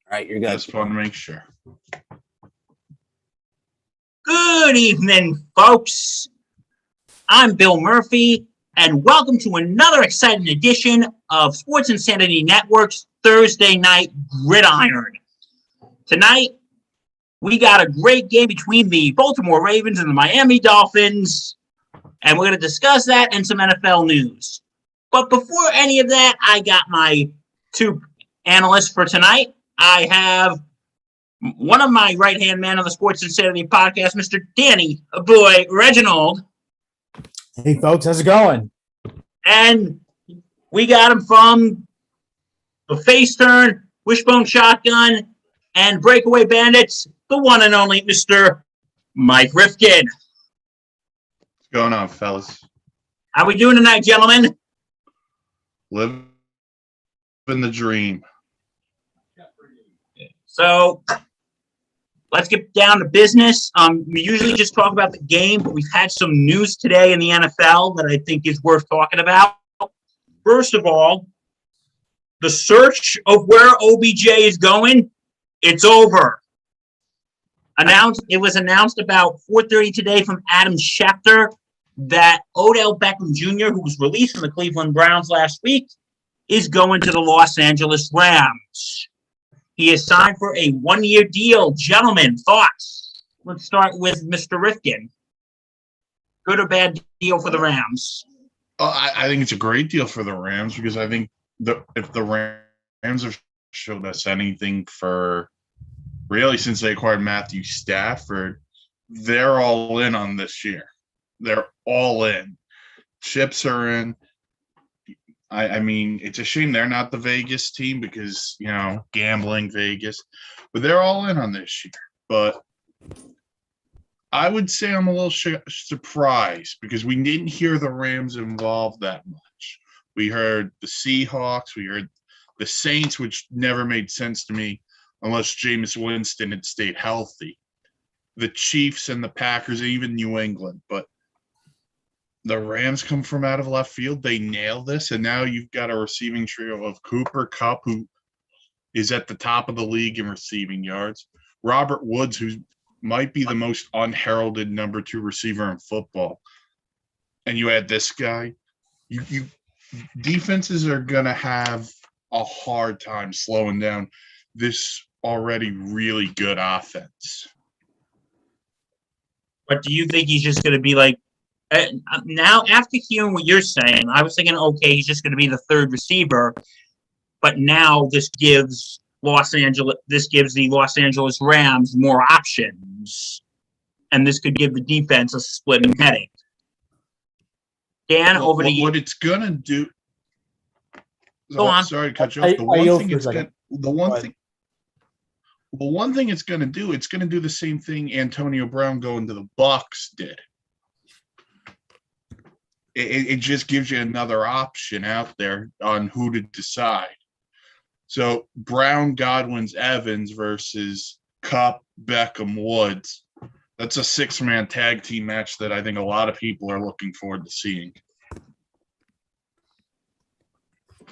All right, you're good. Just want to make sure. Good evening, folks. I'm Bill Murphy, and welcome to another exciting edition of Sports Insanity Network's Thursday Night Gridiron. Tonight, we got a great game between the Baltimore Ravens and the Miami Dolphins, and we're going to discuss that and some NFL news. But before any of that, I got my two analysts for tonight. I have one of my right-hand men on the Sports Insanity podcast, Mr. Danny Boy Reginald. Hey, folks, how's it going? And we got him from the Face Turn, Wishbone Shotgun, and Breakaway Bandits, the one and only Mr. Mike Rifkin. What's going on, fellas? How we doing tonight, gentlemen? Living the dream. So let's get down to business. We usually just talk about the game, but we've had some news today in the NFL that I think is worth talking about. First of all, the search of where OBJ is going, it's over. It was announced about 4:30 today from Adam Schefter that Odell Beckham Jr., who was released from the Cleveland Browns last week, is going to the Los Angeles Rams. He is signed for a one-year deal. Gentlemen, thoughts? Let's start with Mr. Rifkin. Good or bad deal for the Rams? I think it's a great deal for the Rams because I think if the Rams have showed us anything for really since they acquired Matthew Stafford, they're all in on this year. They're all in. Chips are in. I mean, it's a shame they're not the Vegas team because, gambling Vegas. But they're all in on this year. But I would say I'm a little surprised because we didn't hear the Rams involved that much. We heard the Seahawks. We heard the Saints, which never made sense to me unless Jameis Winston had stayed healthy. The Chiefs and the Packers, even New England. But the Rams come from out of left field. They nail this, and now you've got a receiving trio of Cooper Kupp, who is at the top of the league in receiving yards, Robert Woods, who might be the most unheralded number 2 receiver in football, and you add this guy. You defenses are going to have a hard time slowing down this already really good offense. But do you think he's just going to be like, now, after hearing what you're saying, I was thinking, okay, he's just going to be the third receiver. But now this gives the Los Angeles Rams more options, and this could give the defense a splitting headache. Dan, over to you. What it's going to do. Go on. Sorry to cut you off. The one thing it's going to do, it's going to do the same thing Antonio Brown going to the Bucs did. It just gives you another option out there on who to decide. So Brown, Godwin's, Evans versus Kupp, Beckham, Woods. That's a 6-man tag team match that I think a lot of people are looking forward to seeing.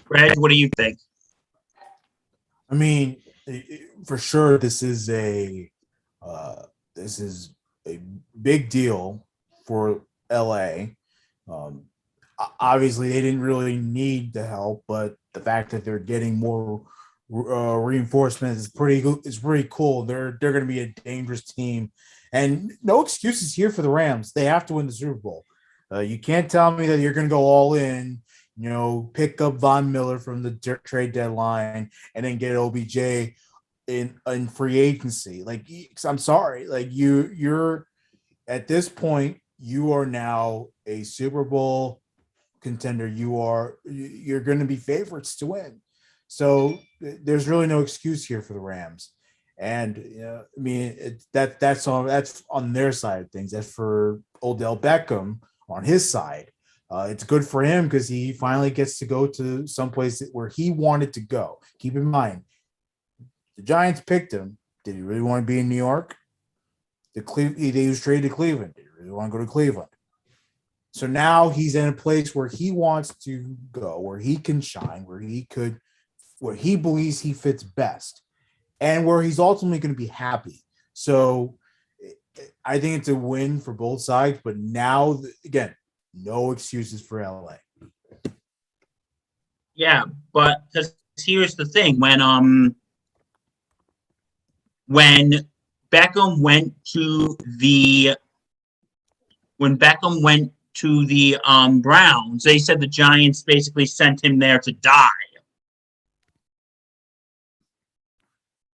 Greg, what do you think? I mean, for sure, this is a big deal for LA. Obviously, they didn't really need the help, but the fact that they're getting more reinforcements is pretty cool. They're going to be a dangerous team, and no excuses here for the Rams. They have to win the Super Bowl. You can't tell me that you're going to go all in. Pick up Von Miller from the trade deadline and then get OBJ in free agency. Like, I'm sorry, like you're at this point. You are now a Super Bowl contender. You're going to be favorites to win. So there's really no excuse here for the Rams. And that's on their side of things. That's for Odell Beckham on his side. It's good for him because he finally gets to go to someplace where he wanted to go. Keep in mind, the Giants picked him. Did he really want to be in New York? He was traded to Cleveland. Did he really want to go to Cleveland? So now he's in a place where he wants to go, where he can shine, where he believes he fits best. and where he's ultimately going to be happy. So I think it's a win for both sides. But now, again, no excuses for LA. Yeah, but because here's the thing: when Beckham went to the Browns, they said the Giants basically sent him there to die,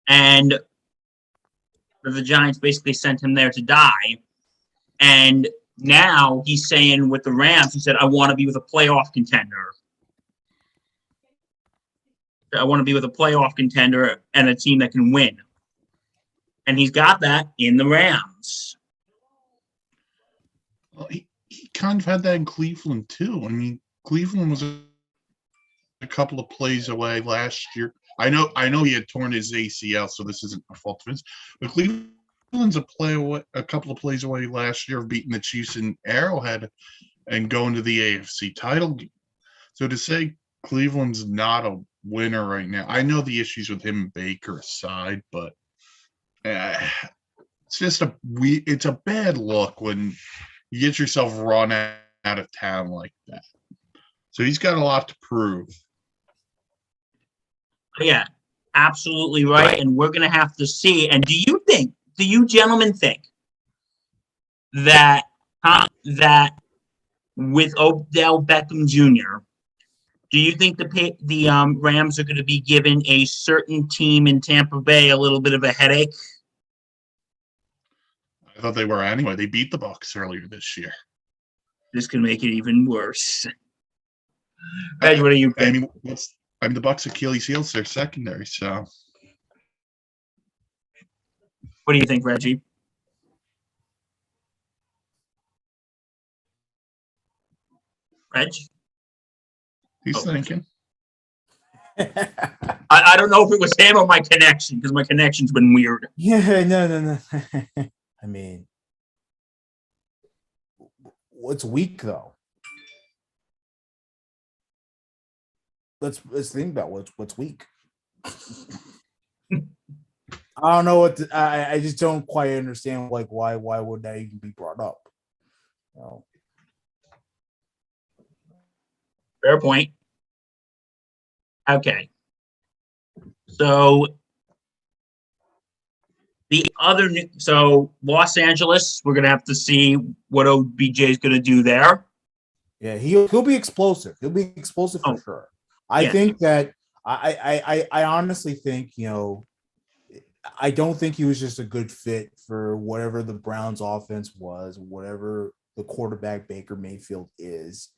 and the Giants basically sent him there to die. And now he's saying with the Rams, he said, "I want to be with a playoff contender. I want to be with a playoff contender and a team that can win." And he's got that in the Rams. Well, he kind of had that in Cleveland too. I mean, Cleveland was a couple of plays away last year. I know he had torn his ACL, so this isn't a fault of his. But Cleveland's a couple of plays away last year of beating the Chiefs in Arrowhead and going to the AFC title game. So to say Cleveland's not a winner right now, I know the issues with him and Baker aside, but it's just it's a bad look when you get yourself run out of town like that. So he's got a lot to prove. Yeah, absolutely right. And we're going to have to see. And do you gentlemen think that with Odell Beckham Jr., do you think the Rams are going to be giving a certain team in Tampa Bay a little bit of a headache? I thought they were anyway. They beat the Bucs earlier this year. This can make it even worse. Hey, what do you think? The Bucs' Achilles heel's their secondary, so. What do you think, Reggie? Reg? He's thinking. I don't know if it was him or my connection, because my connection's been weird. Yeah, no. I mean, what's weak though? Let's think about what's weak. I don't know I just don't quite understand why would that even be brought up? No. Fair point. Okay. So Los Angeles, we're gonna have to see what OBJ is gonna do there. Yeah, he'll be explosive. He'll be explosive for sure. I think that I honestly think, I don't think he was just a good fit for whatever the Browns offense was, whatever the quarterback Baker Mayfield is.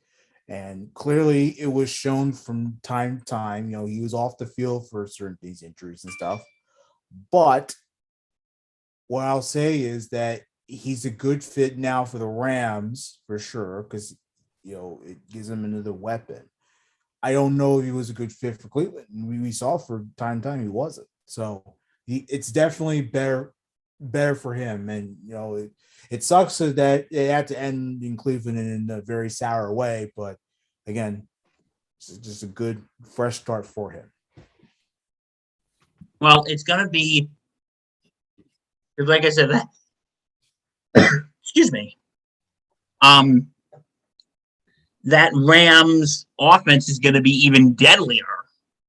And clearly it was shown from time to time, he was off the field for certain things, injuries and stuff. But what I'll say is that he's a good fit now for the Rams for sure, because, it gives him another weapon. I don't know if he was a good fit for Cleveland. We saw for time to time he wasn't. So it's definitely better for him. And it sucks that it had to end in Cleveland in a very sour way. But again, it's just a good fresh start for him. Well, it's gonna be, like I said, that excuse me. That Rams offense is going to be even deadlier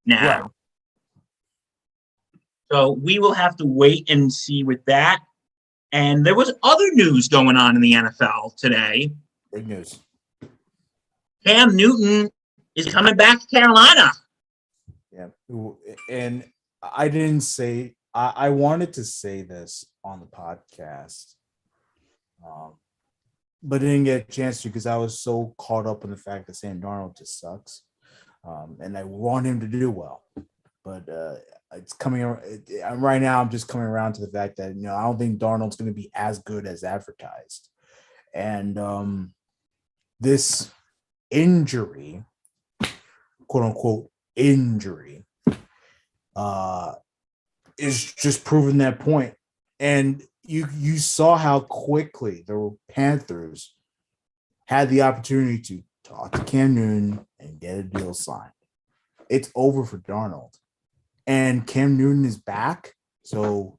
now. Right. So we will have to wait and see with that. And there was other news going on in the NFL today. Big news. Cam Newton is coming back to Carolina. Yeah. And I didn't say, I wanted to say this on the podcast. But didn't get a chance to because I was so caught up in the fact that Sam Darnold just sucks. And I want him to do well. But it's coming right now. I'm just coming around to the fact that, I don't think Darnold's going to be as good as advertised. And this injury, quote unquote injury, is just proving that point. And you saw how quickly the Panthers had the opportunity to talk to Cam Newton and get a deal signed. It's over for Darnold. And Cam Newton is back. So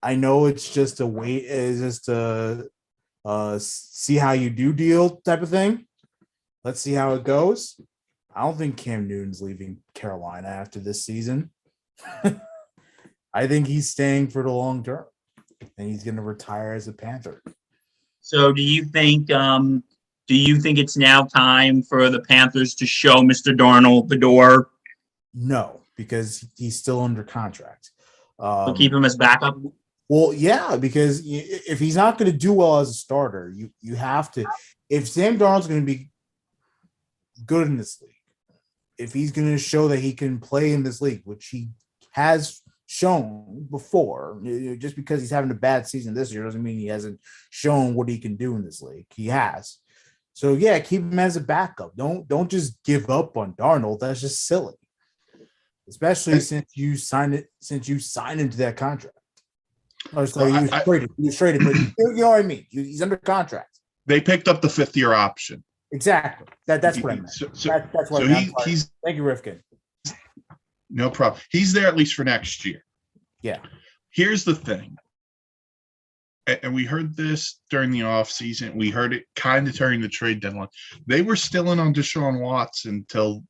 I know it's just a wait, it's just a see how you do deal type of thing. Let's see how it goes. I don't think Cam Newton's leaving Carolina after this season. I think he's staying for the long term, and he's going to retire as a Panther. So do you think it's now time for the Panthers to show Mr. Darnold the door? No, because he's still under contract. To keep him as backup? Well, yeah, because if he's not going to do well as a starter, you have to. If Sam Darnold's going to be good in this league, if he's going to show that he can play in this league, which he has shown before, just because he's having a bad season this year doesn't mean he hasn't shown what he can do in this league. He has. So yeah, keep him as a backup. Don't just give up on Darnold. That's just silly, especially since you signed him to that contract. Or so he was traded, but you know what I mean. He's under contract. They picked up the 5th-year option. Exactly. That's what I meant. That's what I meant. Thank you, Rifkin. No problem. He's there at least for next year. Yeah. Here's the thing. And we heard this during the offseason. We heard it kind of during the trade deadline. They were still in on Deshaun Watson until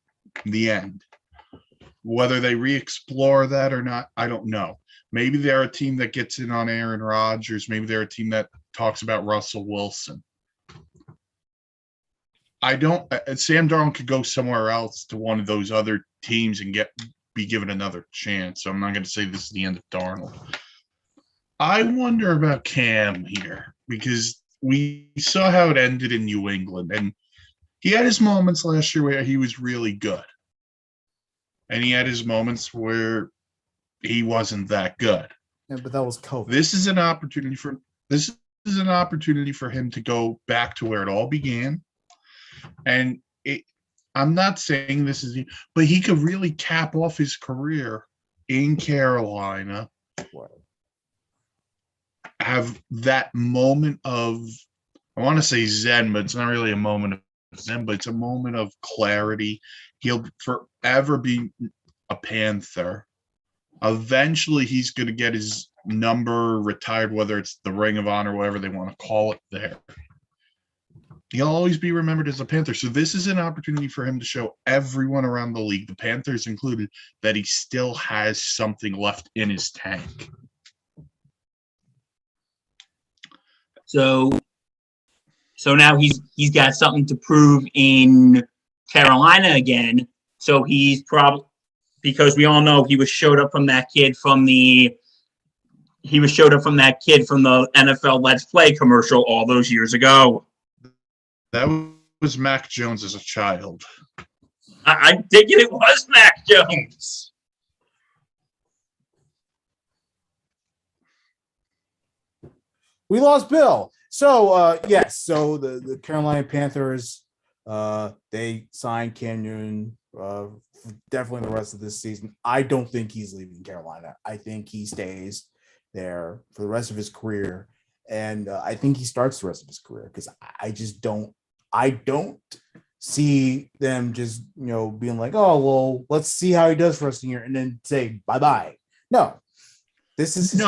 the end. Whether they re-explore that or not, I don't know. Maybe they're a team that gets in on Aaron Rodgers. Maybe they're a team that talks about Russell Wilson. Sam Darnold could go somewhere else to one of those other teams and be given another chance. So I'm not going to say this is the end of Darnold. I wonder about Cam here because we saw how it ended in New England, and he had his moments last year where he was really good, and he had his moments where he wasn't that good. Yeah, but that was COVID. This is an opportunity for him to go back to where it all began. And I'm not saying this is, but he could really cap off his career in Carolina. Have that moment of, I want to say zen, but it's not really a moment of zen, but it's a moment of clarity. He'll forever be a Panther. Eventually, he's going to get his number retired, whether it's the Ring of Honor, whatever they want to call it there. He'll always be remembered as a Panther. So this is an opportunity for him to show everyone around the league, the Panthers included, that he still has something left in his tank. So now he's got something to prove in Carolina again. So he's probably, because we all know he was showed up from that kid from the NFL Let's Play commercial all those years ago. That was Mac Jones as a child. I think it was Mac Jones. We lost Bill. So yes, so the Carolina Panthers, they signed Cam Newton definitely the rest of this season. I don't think he's leaving Carolina. I think he stays there for the rest of his career, and I think he starts the rest of his career because I don't see them just being like, oh well, let's see how he does for us here and then say bye bye. No, this is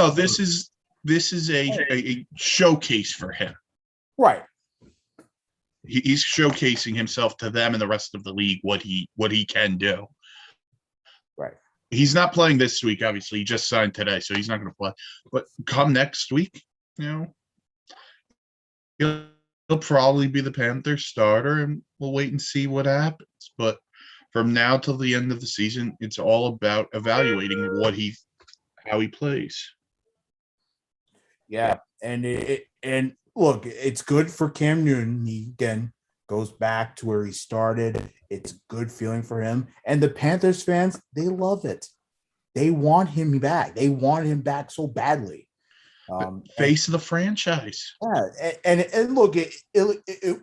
a showcase for him. Right. He's showcasing himself to them and the rest of the league what he can do. Right. He's not playing this week, obviously. He just signed today, so he's not going to play. But come next week, he'll probably be the Panthers starter, and we'll wait and see what happens. But from now till the end of the season, it's all about evaluating how he plays. Yeah, and look, it's good for Cam Newton. He again goes back to where he started. It's a good feeling for him, and the Panthers fans, they love it. They want him back. They want him back so badly. Face of the franchise. Yeah, and look, it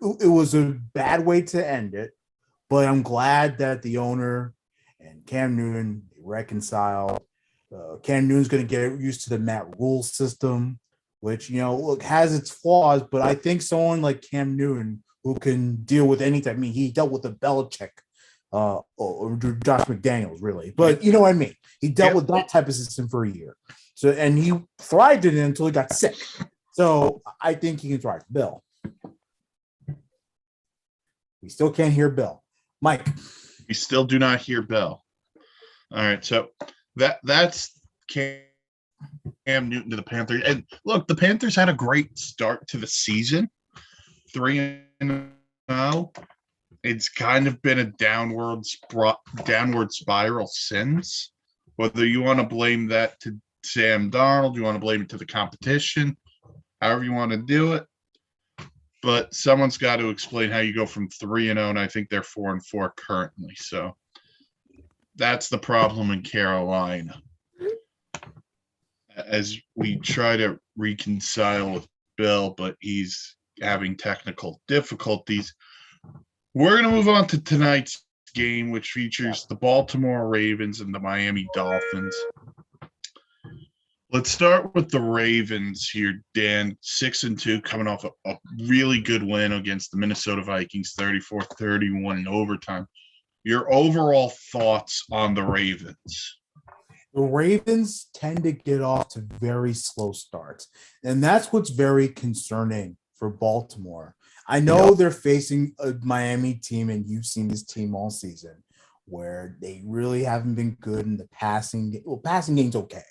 was a bad way to end it, but I'm glad that the owner and Cam Newton reconcile. Cam Newton's going to get used to the Matt Rule system, which, has its flaws, but I think someone like Cam Newton who can deal with anything. I mean, he dealt with the Belichick or Josh McDaniels, really. But you know what I mean. He dealt with that type of system for a year. So, and he thrived in it until he got sick. So I think he can thrive. Bill. We still can't hear Bill. Mike. We still do not hear Bill. All right, so that's Cam Newton to the Panthers. And look, the Panthers had a great start to the season. 3-0. It's kind of been a downward spiral since. Whether you want to blame that to Sam Darnold, you want to blame it to the competition, however you want to do it. But someone's got to explain how you go from 3-0, and I think they're 4-4 currently. So that's the problem in Carolina. As we try to reconcile with Bill, but he's having technical difficulties. We're going to move on to tonight's game, which features the Baltimore Ravens and the Miami Dolphins. Let's start with the Ravens here, Dan. 6-2, coming off a really good win against the Minnesota Vikings, 34-31 in overtime. Your overall thoughts on the Ravens? The Ravens tend to get off to very slow starts, and that's what's very concerning for Baltimore. I know they're facing a Miami team, and you've seen this team all season, where they really haven't been good in the passing game. Well, passing game's okay.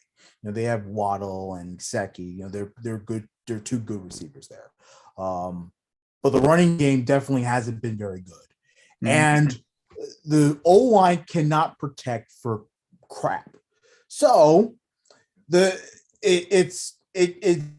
You know, they have Waddle and Gesicki. You know, they're good. They're two good receivers there. But the running game definitely hasn't been very good. Mm-hmm. And the O-line cannot protect for crap. So they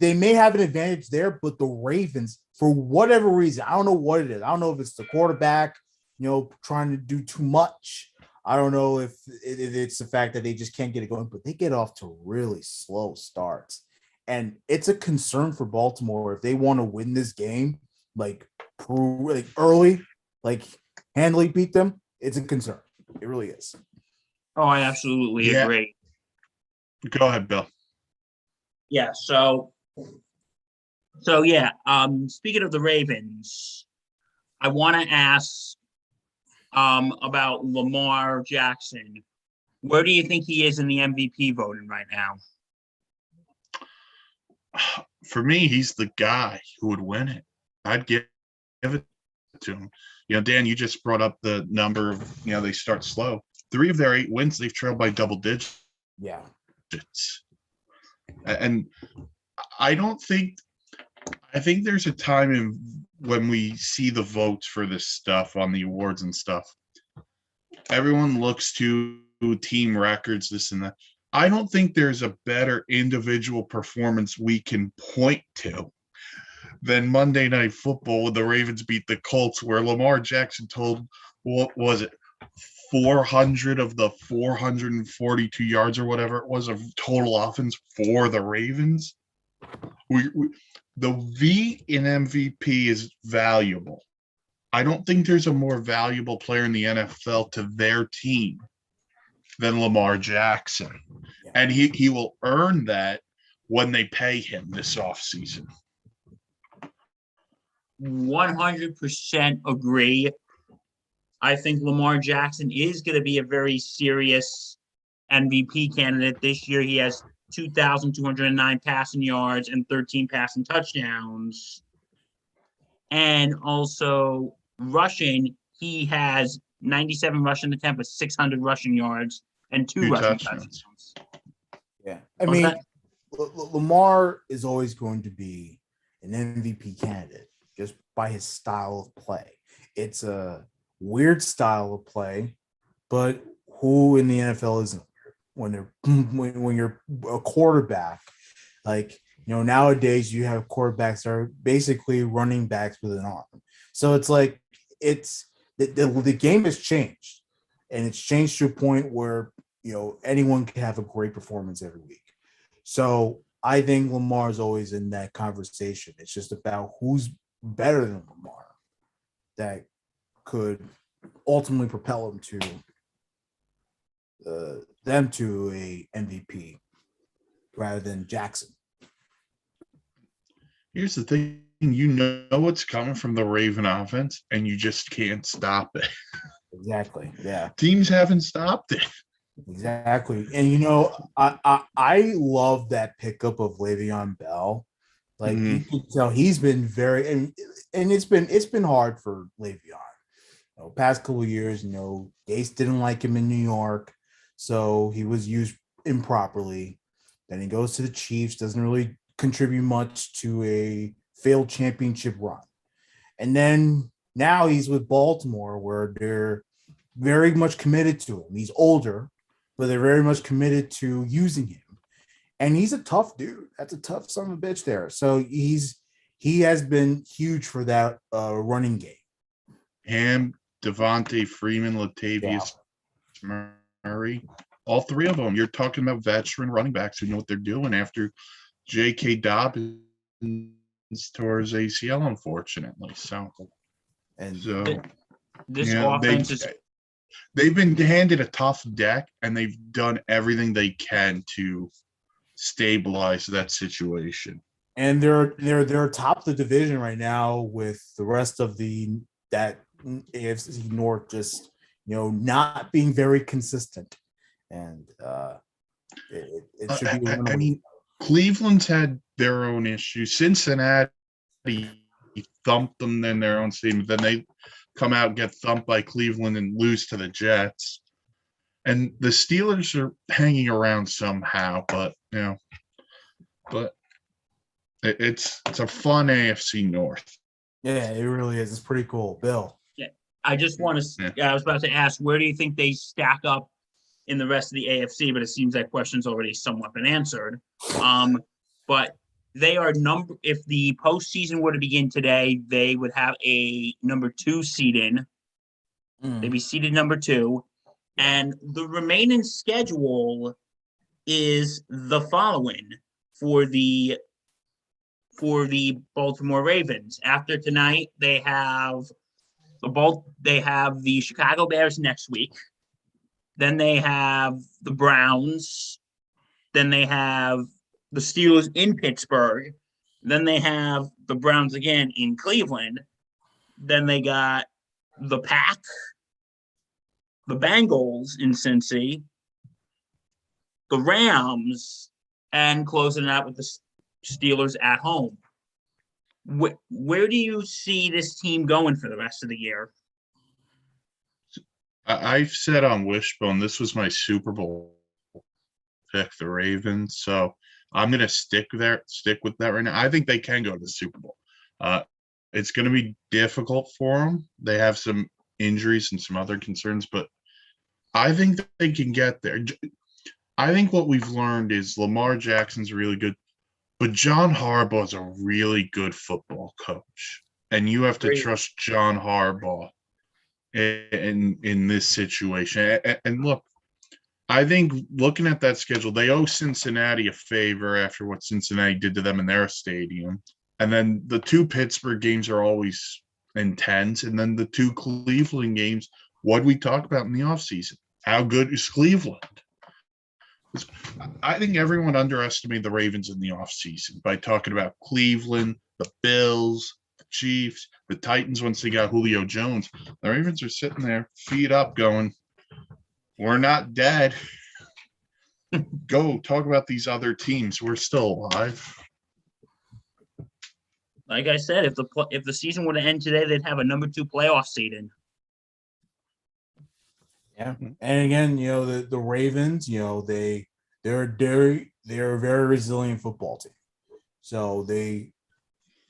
may have an advantage there, but the Ravens, for whatever reason, I don't know what it is. I don't know if it's the quarterback, you know, trying to do too much. I don't know if it's the fact that they just can't get it going, but they get off to really slow starts. And it's a concern for Baltimore if they want to win this game, like early, like handily beat them. It's a concern. It really is. Oh, I absolutely agree. Go ahead, Bill. Yeah. So yeah. Speaking of the Ravens, I want to ask about Lamar Jackson. Where do you think he is in the MVP voting right now? For me, he's the guy who would win it. I'd give it to him. You know, Dan, you just brought up the number of, you know, they start slow. 3 of their 8 wins, they've trailed by double digits. Yeah. And I think there's a time when we see the votes for this stuff on the awards and stuff. Everyone looks to team records, this and that. I don't think there's a better individual performance we can point to than Monday Night Football when the Ravens beat the Colts, where Lamar Jackson told, what was it, 400 of the 442 yards or whatever it was of total offense for the Ravens. The V in MVP is valuable. I don't think there's a more valuable player in the NFL to their team than Lamar Jackson. Yeah. And he will earn that when they pay him this offseason. 100% agree. I think Lamar Jackson is going to be a very serious MVP candidate this year. He has 2,209 passing yards and 13 passing touchdowns. And also rushing, he has 97 rushing attempts, 600 rushing yards, and 2 rushing touchdowns. Yeah. I mean, Lamar is always going to be an MVP candidate just by his style of play. It's a weird style of play, but who in the NFL isn't when you're a quarterback? Like, you know, nowadays you have quarterbacks that are basically running backs with an arm. So it's like the game has changed, and it's changed to a point where, you know, anyone can have a great performance every week. So I think Lamar is always in that conversation. It's just about who's better than Lamar that could ultimately propel him to them to a MVP rather than Jackson. Here's the thing. You know what's coming from the Raven offense, and you just can't stop it. Exactly. Yeah. Teams haven't stopped it. Exactly. And I love that pickup of Le'Veon Bell. Like you Mhm. can tell he's been very and it's been hard for Le'Veon. Past couple of years, Gase didn't like him in New York, so he was used improperly. Then he goes to the Chiefs, doesn't really contribute much to a failed championship run. And then now he's with Baltimore, where they're very much committed to him. He's older, but they're very much committed to using him. And he's a tough dude. That's a tough son of a bitch there. So he has been huge for that running game. Him, Devontae Freeman, Yeah. Latavius Murray, all three of them. You're talking about veteran running backs who know what they're doing after J.K. Dobbins tore his ACL, unfortunately. And This offense is they've been handed a tough deck, and they've done everything they can to stabilize that situation. and they're top the division right now with the rest of that AFC North just not being very consistent, and it should be a I mean, Cleveland's had their own issues. Cincinnati thumped them in their own stadium. Then they come out and get thumped by Cleveland and lose to the Jets. And the Steelers are hanging around somehow, but it's a fun AFC North. Yeah, it really is. It's pretty cool, Bill. Yeah, I just want to. I was about to ask, where do you think they stack up in the rest of the AFC? But it seems that question's already somewhat been answered. But they are if the postseason were to begin today, they would have a number 2 seed in. They'd be seeded number 2. And the remaining schedule is the following for the Baltimore Ravens. After tonight, they have the Chicago Bears next week. Then they have the Browns. Then they have the Steelers in Pittsburgh. Then they have the Browns again in Cleveland. Then they got the Pack, the Bengals in Cincy, the Rams, and closing out with the Steelers at home. Where do you see this team going for the rest of the year? I've said on Wishbone, this was my Super Bowl pick, the Ravens. So I'm going to stick with that right now. I think they can go to the Super Bowl. It's going to be difficult for them. They have some injuries and some other concerns, but I think they can get there. I think what we've learned is Lamar Jackson's really good, but John Harbaugh is a really good football coach, and you have to trust John Harbaugh in this situation. And look, I think looking at that schedule, they owe Cincinnati a favor after what Cincinnati did to them in their stadium. And then the 2 Pittsburgh games are always intense. And then the 2 Cleveland games, what we talk about in the offseason? How good is Cleveland? I think everyone underestimated the Ravens in the offseason by talking about Cleveland, the Bills, the Chiefs, the Titans once they got Julio Jones. The Ravens are sitting there, feet up, going, we're not dead. Go talk about these other teams. We're still alive. Like I said, if the season were to end today, they'd have a number 2 playoff seed in. Yeah, and again, the Ravens, they're a very resilient football team. So they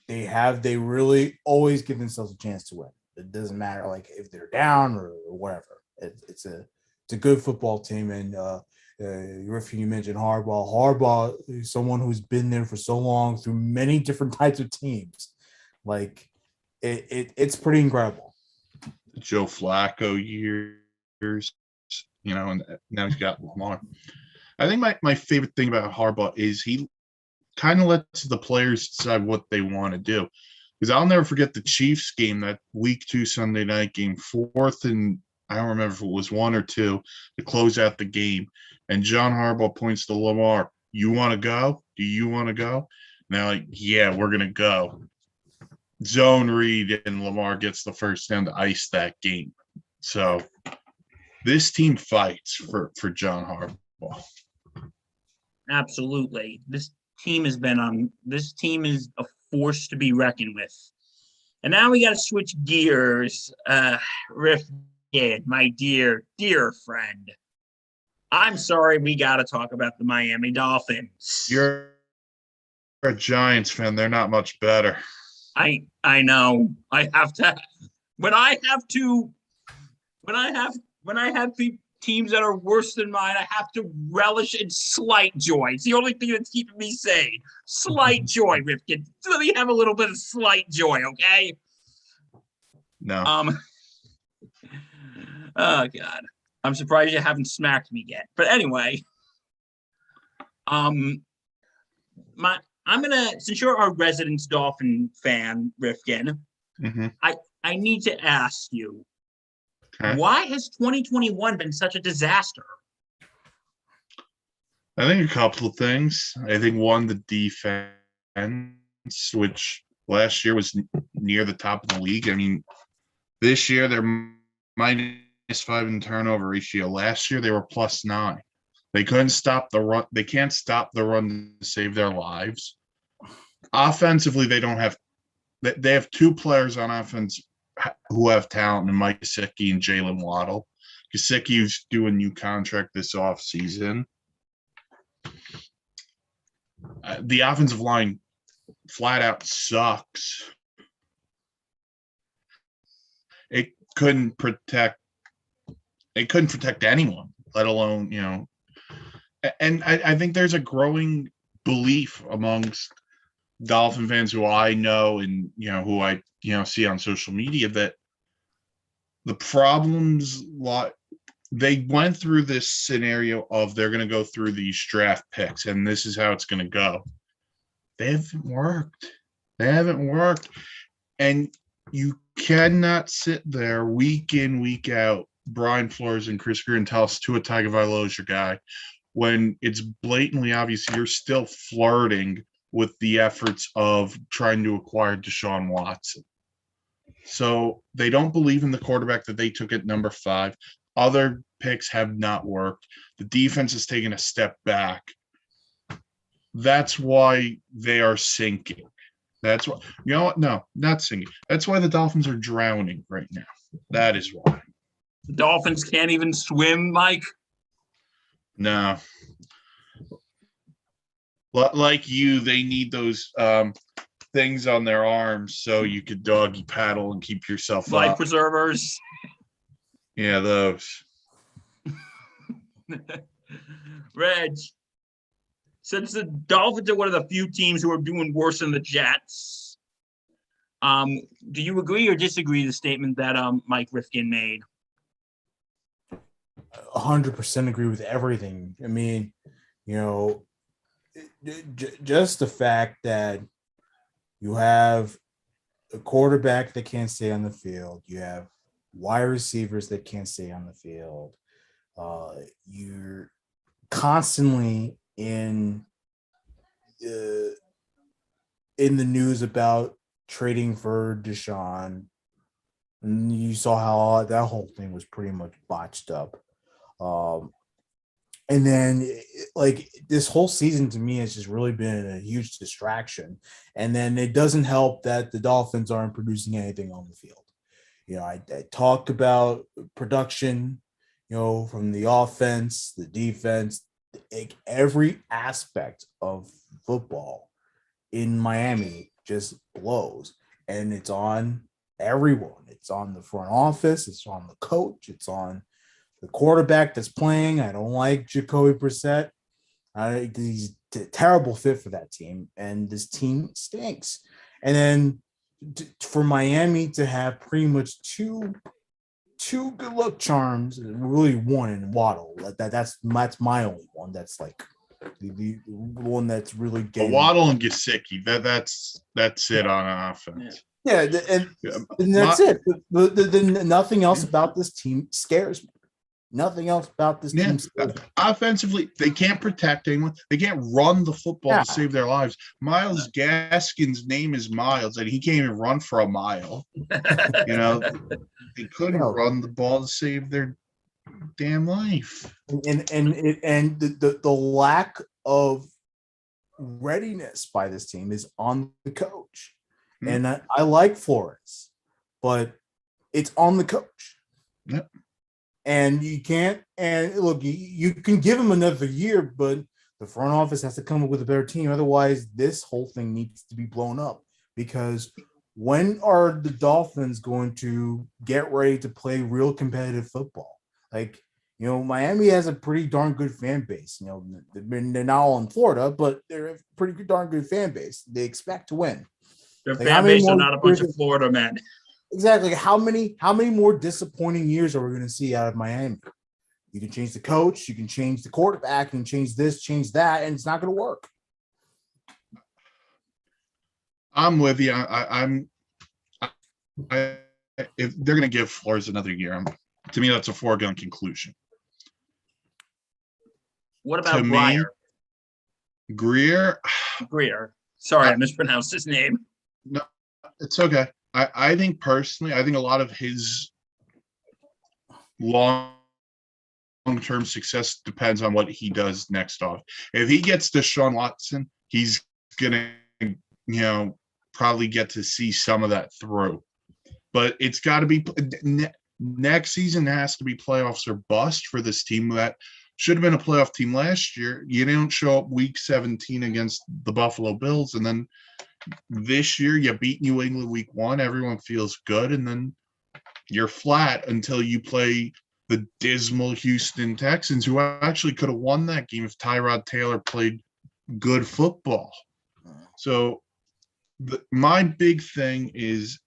really always give themselves a chance to win. It doesn't matter like if they're down or whatever. It's a good football team. And Griffin, you mentioned Harbaugh. Harbaugh is someone who's been there for so long through many different types of teams. Like it's pretty incredible. Joe Flacco years, and now he's got Lamar. I think my favorite thing about Harbaugh is he kind of lets the players decide what they want to do. Because I'll never forget the Chiefs game, that week 2 Sunday night game, 4th and I don't remember if it was 1 or 2 to close out the game. And John Harbaugh points to Lamar, you want to go? Do you want to go? And they're like, yeah, we're going to go. Zone read, and Lamar gets the first down to ice that game. So this team fights for John Harbaugh. Absolutely. This team is a force to be reckoned with. And now we got to switch gears. Rifkin, my dear friend. I'm sorry, we got to talk about the Miami Dolphins. You're a Giants fan. They're not much better. I know. I have to when I have teams that are worse than mine, I have to relish in slight joy. It's the only thing that's keeping me sane. Slight joy, Rifkin. Let me have a little bit of slight joy, okay? No. Oh God. I'm surprised you haven't smacked me yet. But anyway, I'm gonna, since you're our resident Dolphin fan, Rifkin, I need to ask you, why has 2021 been such a disaster? I think a couple of things. I think one, the defense, which last year was near the top of the league. I mean, this year they're -5 in turnover ratio. Last year they were +9. They couldn't stop the run. They can't stop the run to save their lives. Offensively, they don't have. They have two players on offense who have talent, in Mike Gesicki and Jalen Waddle. Gesicki's doing a new contract this offseason. The offensive line flat out sucks. It couldn't protect anyone, let alone, and I think there's a growing belief amongst Dolphin fans who I know and, who I, see on social media that the problems, they went through this scenario of they're going to go through these draft picks and this is how it's going to go. They haven't worked. And you cannot sit there week in, week out, Brian Flores and Chris Greer, and tell us Tua Tagovailoa is your guy, when it's blatantly obvious you're still flirting with the efforts of trying to acquire Deshaun Watson. So they don't believe in the quarterback that they took at number 5. Other picks have not worked. The defense has taken a step back. That's why they are sinking. That's why, no, not sinking. That's why the Dolphins are drowning right now. That is why. The Dolphins can't even swim, Mike? No. Like you, they need those things on their arms so you could doggy paddle and keep yourself life up. Preservers. Yeah, those. Reg, since the Dolphins are one of the few teams who are doing worse than the Jets, do you agree or disagree with the statement that Mike Rifkin made? 100% agree with everything. I mean, just the fact that you have a quarterback that can't stay on the field, you have wide receivers that can't stay on the field, you're constantly in the news about trading for Deshaun, and you saw how that whole thing was pretty much botched up. And then, this whole season to me has just really been a huge distraction. And then it doesn't help that the Dolphins aren't producing anything on the field. I talked about production, from the offense, the defense, every aspect of football in Miami just blows. And it's on everyone. It's on the front office. It's on the coach. It's on the quarterback that's playing. I don't like Jacoby Brissett. He's a terrible fit for that team, and this team stinks. And then for Miami to have pretty much two good luck charms, really one in Waddle. That's my only one. That's like the one that's really getting Waddle and Gesicki. That's it on offense. Yeah, and that's it. But nothing else about this team scares me. Nothing else about this Yeah. team scares me. Offensively, they can't protect anyone. They can't run the football Yeah. to save their lives. Miles Gaskin's name is Miles, and he can't even run for a mile. You know, they couldn't No. run the ball to save their damn life. And the lack of readiness by this team is on the coach. And I like Flores, but it's on the coach. Yep. And you can't, and look, you can give him another year, but the front office has to come up with a better team. Otherwise, this whole thing needs to be blown up. Because when are the Dolphins going to get ready to play real competitive football? Like, you know, Miami has a pretty darn good fan base. You know, they're not all in Florida, but they're a pretty darn good fan base. They expect to win. Their Like, fan base are not a bunch of Florida men. Exactly. How many more disappointing years are we going to see out of Miami? You can change the coach, you can change the quarterback, you can change this, change that, and it's not going to work. I'm with you. If they're going to give Flores another year, to me, that's a foregone conclusion. What about Breyer? Greer. Sorry, I mispronounced his name. No, it's okay. I think personally, I think a lot of his long-term success depends on what he does next off. If he gets Deshaun Watson, he's gonna, probably get to see some of that through. But it's got to be next season has to be playoffs or bust for this team that should have been a playoff team last year. You didn't show up week 17 against the Buffalo Bills, and then this year you beat New England week 1. Everyone feels good, and then you're flat until you play the dismal Houston Texans, who actually could have won that game if Tyrod Taylor played good football. So my big thing is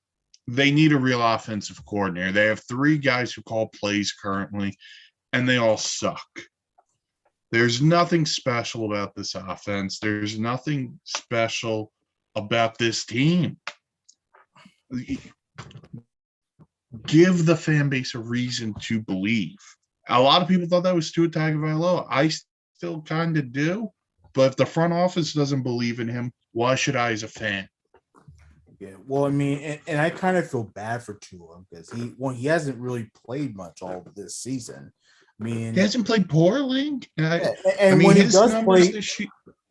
they need a real offensive coordinator. They have 3 guys who call plays currently, and they all suck. There's nothing special about this offense. There's nothing special about this team. Give the fan base a reason to believe. A lot of people thought that was Tua Tagovailoa. I still kind of do, but if the front office doesn't believe in him, why should I as a fan? Yeah, well, I mean, and I kind of feel bad for Tua because he hasn't really played much all of this season. I mean, he hasn't played poorly. And when he does play,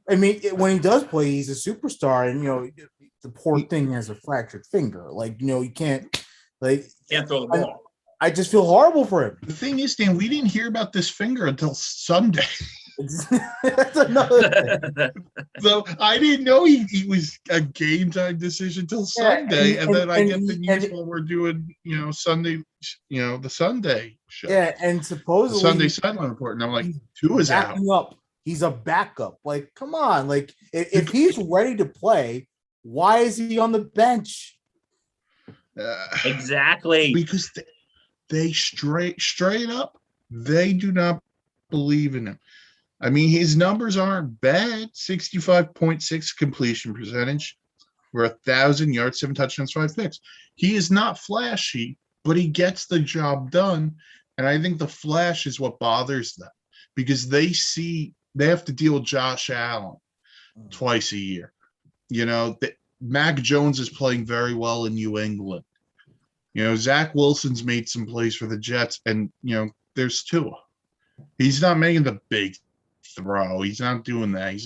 when he does play, he's a superstar, and the poor thing has a fractured finger. Like, you can't throw the ball. I just feel horrible for him. The thing is, Dan, we didn't hear about this finger until Sunday. That's another thing. So I didn't know he was a game time decision till Sunday, and then I get the news while we're doing Sunday, the Sunday show. Yeah, and supposedly the Sunday sideline report, and I'm like, Tua's out. Up. He's a backup. Like, come on, like if he's ready to play, why is he on the bench? Exactly, because they straight up they do not believe in him. I mean, his numbers aren't bad. 65.6 completion percentage for 1,000 yards, 7 touchdowns, 5 picks. He is not flashy, but he gets the job done. And I think the flash is what bothers them because they have to deal with Josh Allen twice a year. Mac Jones is playing very well in New England. Zach Wilson's made some plays for the Jets, and, there's Tua. He's not making the big throw. He's not doing that.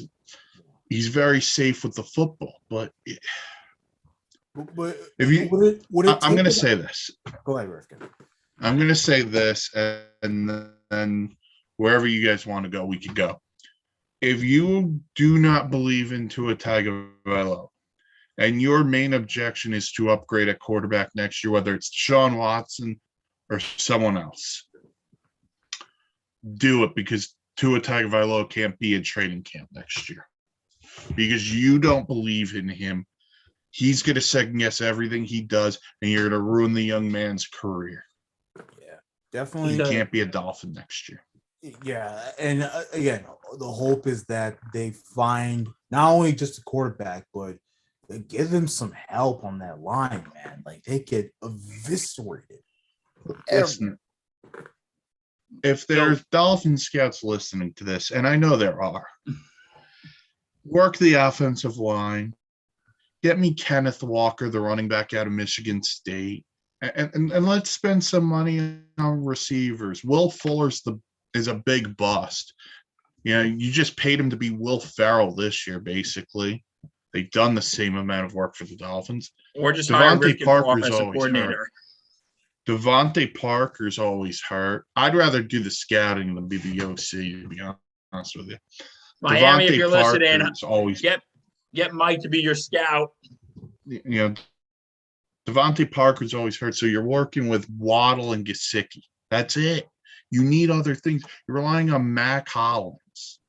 He's very safe with the football. But if you, I'm going to say this. Go ahead, Rifkin. I'm going to say this, and then wherever you guys want to go, we can go. If you do not believe in Tua Tagovailoa, and your main objection is to upgrade at quarterback next year, whether it's Deshaun Watson or someone else, do it because Tua Tagovailoa can't be in training camp next year because you don't believe in him. He's going to second guess everything he does, and you're going to ruin the young man's career. Yeah, definitely. He can't be a Dolphin next year. Yeah, and again, the hope is that they find not only just a quarterback, but they give them some help on that line, man. Like, they get eviscerated. Listen, if there's Dolphin scouts listening to this, and I know there are, work the offensive line. Get me Kenneth Walker, the running back out of Michigan State, and let's spend some money on receivers. Will Fuller's is a big bust. You just paid him to be Will Ferrell this year, basically. They've done the same amount of work for the Dolphins. Or just hire Rifkin for offensive always coordinator. Hurt. Devontae Parker's always hurt. I'd rather do the scouting than be the OC, to be honest with you. Miami, if you're listening, always get Mike to be your scout. Devontae Parker's always hurt, so you're working with Waddle and Gesicki. That's it. You need other things. You're relying on Mac Hollins.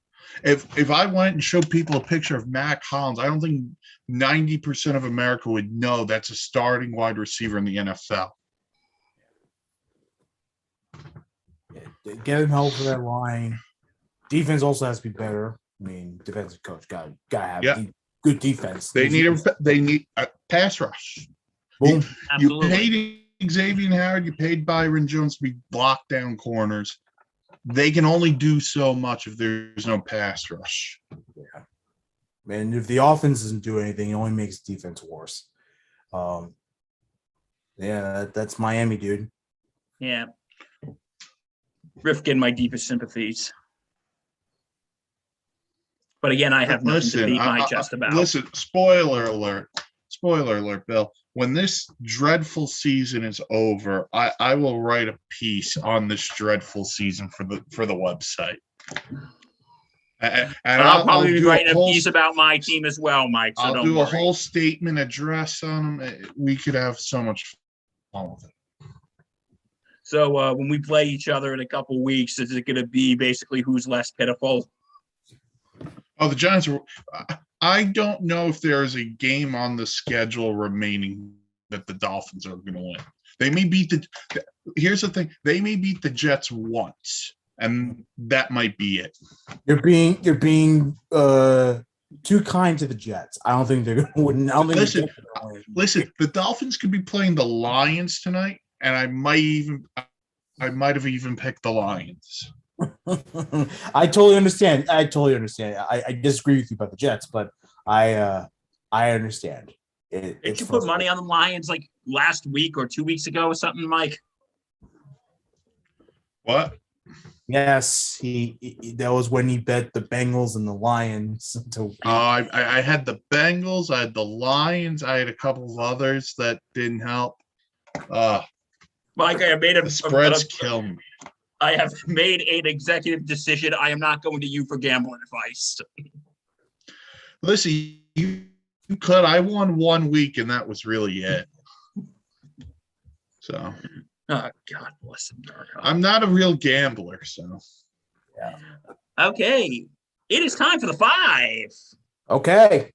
If I went and showed people a picture of Mac Hollins, I don't think 90% of America would know that's a starting wide receiver in the NFL. Get him help for that line. Defense also has to be better. I mean, defensive coach got to have good defense. They need a pass rush. Boom. You paid Xavier Howard, you paid Byron Jones to be lockdown corners. They can only do so much if there's no pass rush. Yeah. And if the offense doesn't do anything, it only makes defense worse. That's Miami, dude. Yeah. Rifkin, my deepest sympathies. But again, I have nothing to beat my chest about. Listen, spoiler alert, Bill. When this dreadful season is over, I will write a piece on this dreadful season for the website. And I'll probably be writing a piece about my team as well, Mike. So I'll do a whole statement address on them. We could have so much fun with it. So when we play each other in a couple weeks, is it going to be basically who's less pitiful? Oh, the Giants are. I don't know if there is a game on the schedule remaining that the Dolphins are going to win. They may beat here's the thing. They may beat the Jets once, and that might be it. You're being too kind to the Jets. I don't think they're going to win. Listen, the Dolphins could be playing the Lions tonight, and I might have even picked the Lions. I totally understand. I disagree with you about the Jets, but I understand. Did you put money on the Lions like last week or 2 weeks ago or something, Mike? What? Yes, that was when he bet the Bengals and the Lions. I had the Bengals, I had the Lions, I had a couple of others that didn't help. Mike, I have made the spreads kill me. I have made an executive decision. I am not going to you for gambling advice. Listen, you could. I won 1 week, and that was really it. So, God bless him. I'm not a real gambler, so. Yeah. Okay, it is time for the 5. Okay.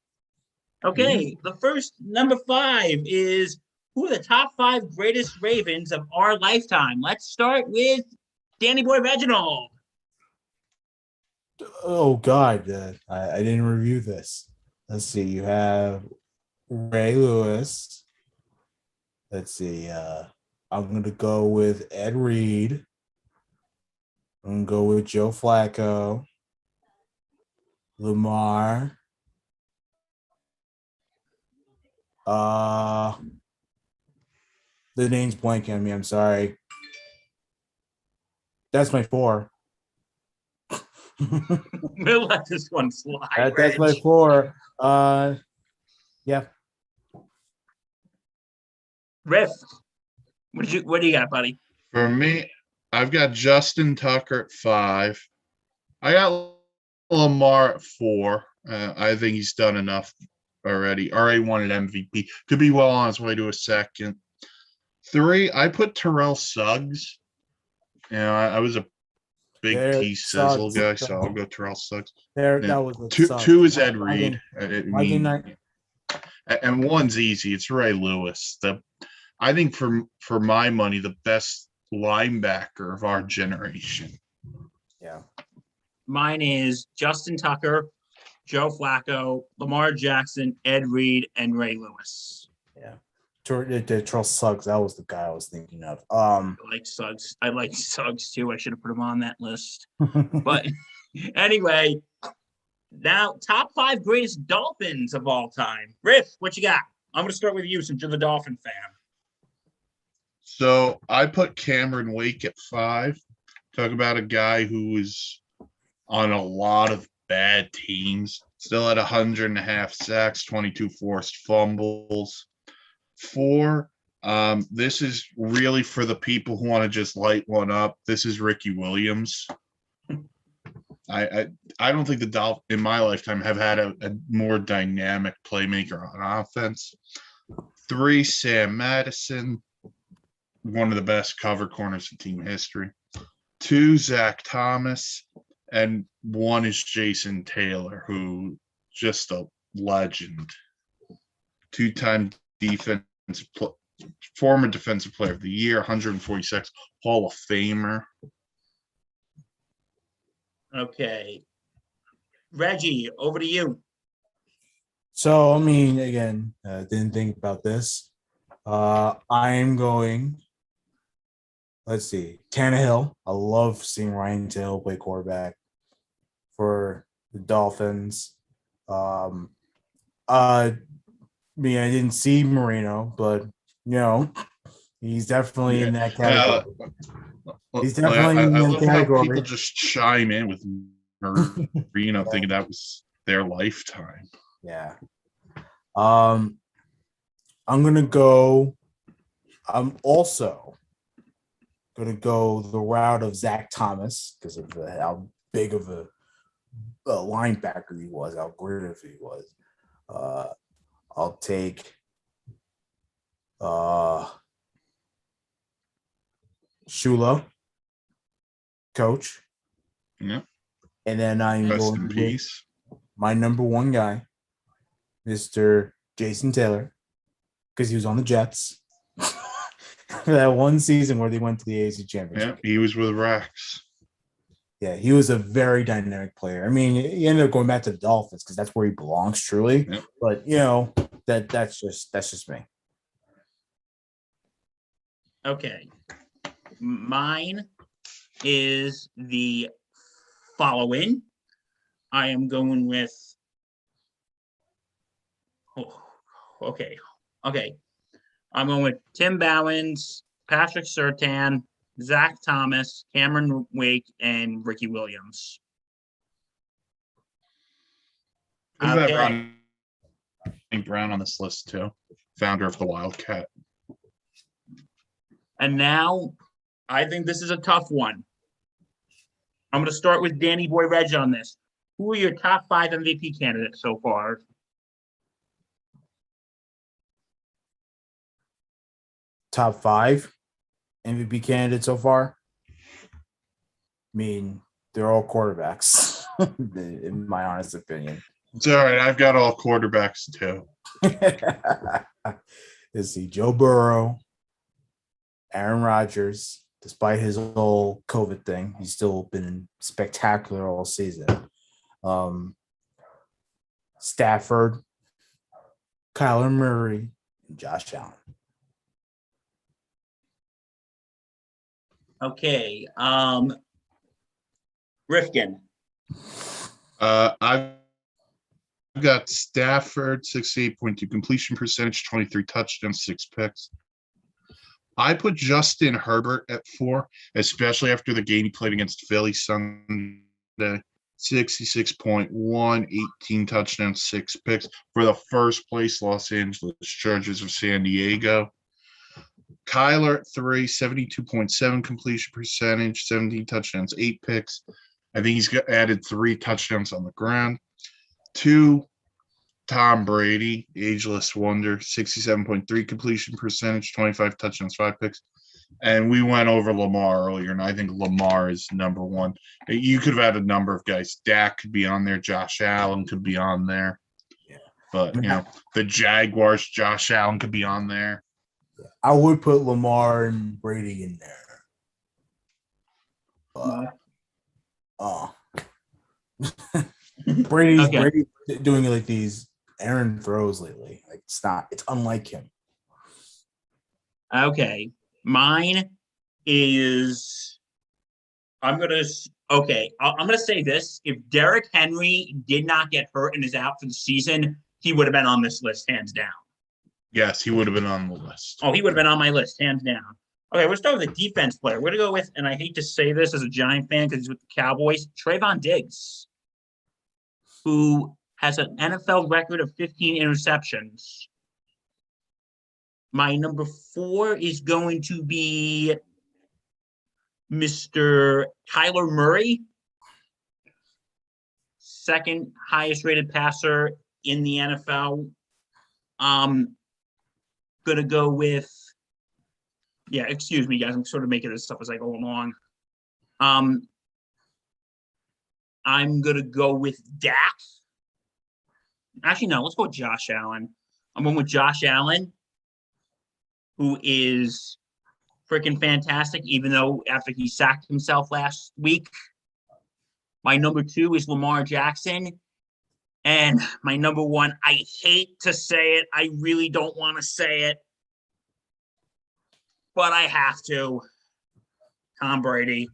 The first number 5 is who are the top 5 greatest Ravens of our lifetime. Let's start with Danny Boy Reginald. Oh, God. I didn't review this. Let's see. You have Ray Lewis. Let's see. I'm going to go with Ed Reed. I'm going to go with Joe Flacco. Lamar. The name's blanking on me. I'm sorry. That's my 4. We'll let this one slide. That's my 4. Yeah. Riff, what do you got, buddy? For me, I've got Justin Tucker at 5. I got Lamar at 4. I think he's done enough already. Already won an MVP. Could be well on his way to a second. 3, I put Terrell Suggs. I was a big T-Sizzle guy, so I'll go Terrell Suggs. That was a 2 is Ed Reed. And 1's easy. It's Ray Lewis. I think for my money, the best linebacker of our generation. Yeah. Mine is Justin Tucker, Joe Flacco, Lamar Jackson, Ed Reed, and Ray Lewis. Yeah. Charles Suggs. That was the guy I was thinking of. I like Suggs. I like Suggs too. I should have put him on that list. But anyway, now top 5 greatest Dolphins of all time. Riff, what you got? I'm going to start with you since you're the Dolphin fan. So I put Cameron Wake at 5. Talk about a guy who was on a lot of bad teams. Still at 100.5 sacks, 22 forced fumbles. 4. This is really for the people who want to just light one up. This is Ricky Williams. I don't think the Dolphins in my lifetime have had a more dynamic playmaker on offense. 3, Sam Madison, one of the best cover corners in team history. 2, Zach Thomas, and 1 is Jason Taylor, who just a legend. 2-time former defensive player of the year, 146 Hall of Famer. Okay. Reggie, over to you. So, I mean, again, didn't think about this. I am going, let's see, Tannehill. I love seeing Ryan Tannehill play quarterback for the Dolphins. I mean, I didn't see Marino, but, he's definitely in that category. He's definitely in I that love how category. people just chime in with Marino thinking that was their lifetime. Yeah. I'm gonna go. I'm also gonna go the route of Zach Thomas because of how big of a linebacker he was, how great he was. I'll take Shula, coach. Yeah. And then I'm Rest going in with peace. my number 1 guy, Mr. Jason Taylor, because he was on the Jets. That one season where they went to the AFC Championship. Yeah, he was with Rex. Yeah, he was a very dynamic player. I mean, he ended up going back to the Dolphins because that's where he belongs, truly. Yep. But that's just me. Okay. Mine is the following. I am going with. Okay. I'm going with Tim Bowens, Patrick Surtain, Zach Thomas, Cameron Wake, and Ricky Williams. What about Ronnie Brown on this list too? Founder of the Wildcat. And now, I think this is a tough one. I'm going to start with Danny Boy Reg on this. Who are your top 5 MVP candidates so far? Top 5 MVP candidates so far. I mean, they're all quarterbacks, in my honest opinion. It's all right. I've got all quarterbacks too. Let's see, Joe Burrow, Aaron Rodgers. Despite his whole COVID thing, he's still been spectacular all season. Stafford, Kyler Murray, and Josh Allen. Okay. Rifkin. I've got Stafford, 68.2 completion percentage, 23 touchdowns, 6 picks. I put Justin Herbert at 4, especially after the game he played against Philly Sunday. 66.1, 18 touchdowns, 6 picks for the first place Los Angeles Chargers of San Diego. Kyler at 3, 72.7 completion percentage, 17 touchdowns, 8 picks. I think he's added 3 touchdowns on the ground. 2, Tom Brady, ageless wonder, 67.3 completion percentage, 25 touchdowns, 5 picks. And we went over Lamar earlier, and I think Lamar is number 1. You could have had a number of guys. Dak could be on there. Josh Allen could be on there. Yeah. But, the Jaguars, Josh Allen could be on there. I would put Lamar and Brady in there. Brady's doing like these errant throws lately. Like it's unlike him. Okay. Mine is I'm gonna I'm gonna say this. If Derrick Henry did not get hurt and is out for the season, he would have been on this list hands down. Yes, he would have been on the list. Oh, he would have been on my list hands down. Okay, we'll start with a defense player. We're gonna go with, and I hate to say this as a Giant fan because he's with the Cowboys, Trayvon Diggs, who has an NFL record of 15 interceptions. My number 4 is going to be Mr. Kyler Murray, second highest rated passer in the NFL. Gonna go with, excuse me, guys. I'm sort of making this stuff as I go along. I'm gonna go with Dak. Actually, no, let's go with Josh Allen. I'm going with Josh Allen, who is freaking fantastic, even though after he sacked himself last week. My number 2 is Lamar Jackson. And my number 1, I hate to say it. I really don't want to say it. But I have to. Tom Brady.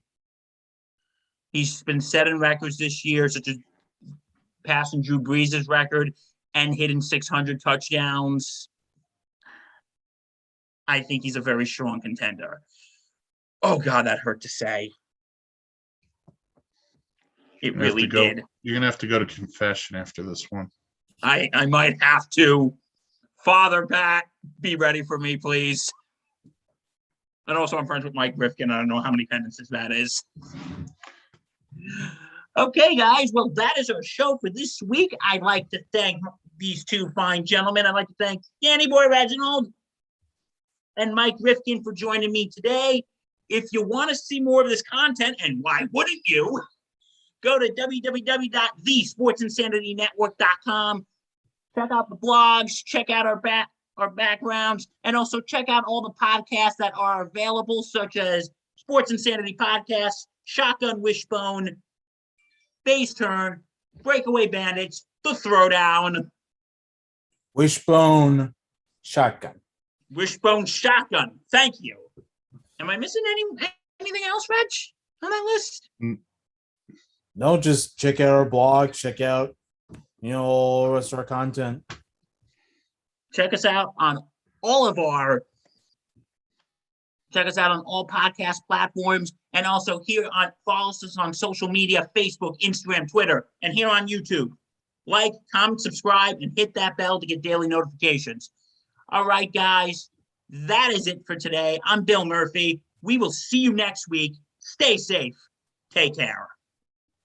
He's been setting records this year, such as passing Drew Brees' record and hitting 600 touchdowns. I think he's a very strong contender. Oh, God, that hurt to say. It really did. You're going to have to go to confession after this one. I might have to. Father Pat, be ready for me, please. And also, I'm friends with Mike Rifkin. I don't know how many penances that is. Okay, guys. Well, that is our show for this week. I'd like to thank these two fine gentlemen. I'd like to thank Danny Boy Reginald and Mike Rifkin for joining me today. If you want to see more of this content, and why wouldn't you, go to www.thesportsinsanitynetwork.com. Check out the blogs, check out our backgrounds, and also check out all the podcasts that are available, such as Sports Insanity Podcast, Shotgun Wishbone, Base Turn, Breakaway Bandits, The Throwdown. Wishbone Shotgun. Wishbone Shotgun. Thank you. Am I missing anything else, Reg, on that list? No, just check out our blog, check out, all the rest of our content. Check us out on all podcast platforms, and also follow us on social media, Facebook, Instagram, Twitter, and here on YouTube. Like, comment, subscribe, and hit that bell to get daily notifications. All right, guys, that is it for today. I'm Bill Murphy. We will see you next week. Stay safe. Take care.